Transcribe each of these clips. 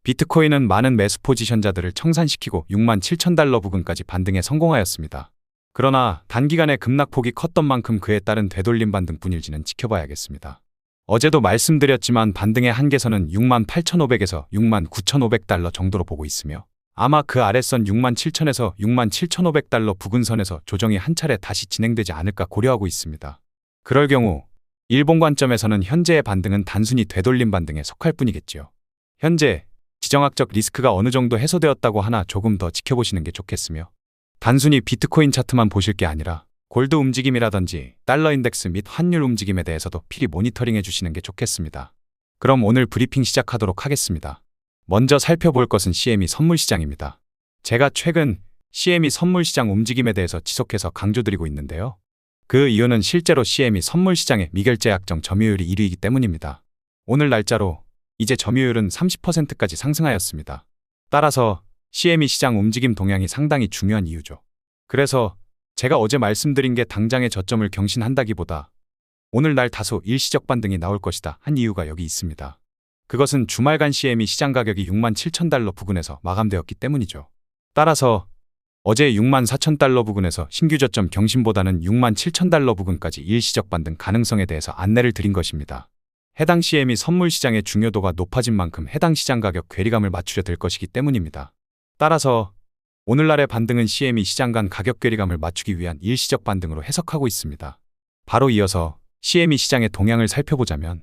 비트코인은 많은 매수 포지션자들을 청산시키고 67,000달러 부근까지 반등에 성공하였습니다. 그러나 단기간에 급락폭이 컸던 만큼 그에 따른 되돌림 반등뿐일지는 지켜봐야겠습니다. 어제도 말씀드렸지만 반등의 한계선은 68,500에서 69,500달러 정도로 보고 있으며 아마 그 아랫선 67,000에서 67,500달러 부근선에서 조정이 한 차례 다시 진행되지 않을까 고려하고 있습니다. 그럴 경우 일본 관점에서는 현재의 반등은 단순히 되돌림 반등에 속할 뿐이겠지요. 현재 지정학적 리스크가 어느 정도 해소되었다고 하나 조금 더 지켜보시는 게 좋겠으며 단순히 비트코인 차트만 보실 게 아니라 골드 움직임이라든지 달러 인덱스 및 환율 움직임에 대해서도 필히 모니터링해 주시는 게 좋겠습니다. 그럼 오늘 브리핑 시작하도록 하겠습니다. 먼저 살펴볼 것은 CME 선물 시장입니다. 제가 최근 CME 선물 시장 움직임에 대해서 지속해서 강조드리고 있는데요. 그 이유는 실제로 CME 선물 시장의 미결제 약정 점유율이 1위이기 때문입니다. 오늘 날짜로 이제 점유율은 30%까지 상승하였습니다. 따라서 CME 시장 움직임 동향이 상당히 중요한 이유죠. 그래서 제가 어제 말씀드린 게 당장의 저점을 경신한다기보다 오늘날 다소 일시적 반등이 나올 것이다 한 이유가 여기 있습니다. 그것은 주말간 CME 시장 가격이 67,000달러 부근에서 마감되었기 때문이죠. 따라서 어제 64,000달러 부근에서 신규 저점 경신보다는 67,000달러 부근까지 일시적 반등 가능성에 대해서 안내를 드린 것입니다. 해당 CME 선물 시장의 중요도가 높아진 만큼 해당 시장 가격 괴리감을 맞추려 될 것이기 때문입니다. 따라서 오늘날의 반등은 CME 시장 간 가격 괴리감을 맞추기 위한 일시적 반등으로 해석하고 있습니다. 바로 이어서 CME 시장의 동향을 살펴보자면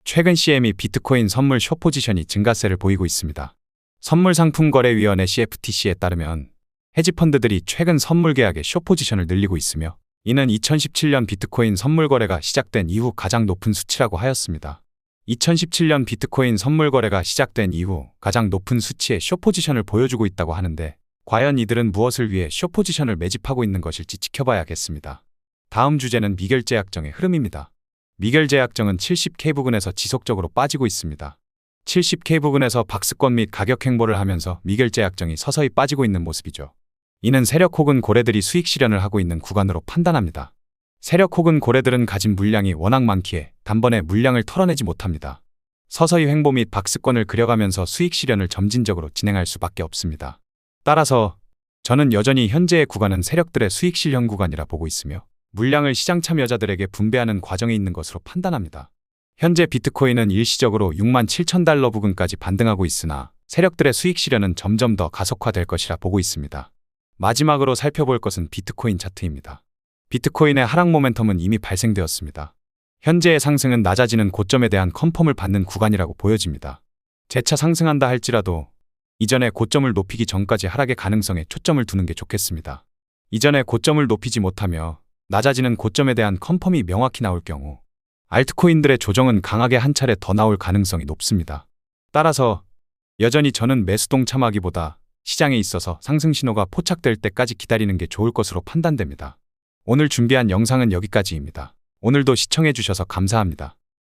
최근 CME 비트코인 선물 숏 포지션이 증가세를 보이고 있습니다. 선물상품거래위원회 CFTC에 따르면 헤지펀드들이 최근 선물 계약의 숏 포지션을 늘리고 있으며 이는 2017년 비트코인 선물 거래가 시작된 이후 가장 높은 수치라고 하였습니다. 2017년 비트코인 선물 거래가 시작된 이후 가장 높은 수치의 숏 포지션을 보여주고 있다고 하는데 과연 이들은 무엇을 위해 숏 포지션을 매집하고 있는 것일지 지켜봐야겠습니다. 다음 주제는 미결제 약정의 흐름입니다. 미결제 약정은 70K 부근에서 지속적으로 빠지고 있습니다. 70K 부근에서 박스권 및 가격 행보를 하면서 미결제 약정이 서서히 빠지고 있는 모습이죠. 이는 세력 혹은 고래들이 수익 실현을 하고 있는 구간으로 판단합니다. 세력 혹은 고래들은 가진 물량이 워낙 많기에 단번에 물량을 털어내지 못합니다. 서서히 횡보 및 박스권을 그려가면서 수익 실현을 점진적으로 진행할 수밖에 없습니다. 따라서 저는 여전히 현재의 구간은 세력들의 수익 실현 구간이라 보고 있으며 물량을 시장 참여자들에게 분배하는 과정에 있는 것으로 판단합니다. 현재 비트코인은 일시적으로 67,000달러 부근까지 반등하고 있으나 세력들의 수익 실현은 점점 더 가속화될 것이라 보고 있습니다. 마지막으로 살펴볼 것은 비트코인 차트입니다. 비트코인의 하락 모멘텀은 이미 발생되었습니다. 현재의 상승은 낮아지는 고점에 대한 컨펌을 받는 구간이라고 보여집니다. 재차 상승한다 할지라도 이전의 고점을 높이기 전까지 하락의 가능성에 초점을 두는 게 좋겠습니다. 이전의 고점을 높이지 못하며 낮아지는 고점에 대한 컨펌이 명확히 나올 경우 알트코인들의 조정은 강하게 한 차례 더 나올 가능성이 높습니다. 따라서 여전히 저는 매수 동참하기보다 시장에 있어서 상승 신호가 포착될 때까지 기다리는 게 좋을 것으로 판단됩니다. 오늘 준비한 영상은 여기까지입니다. 오늘도 시청해 주셔서 감사합니다.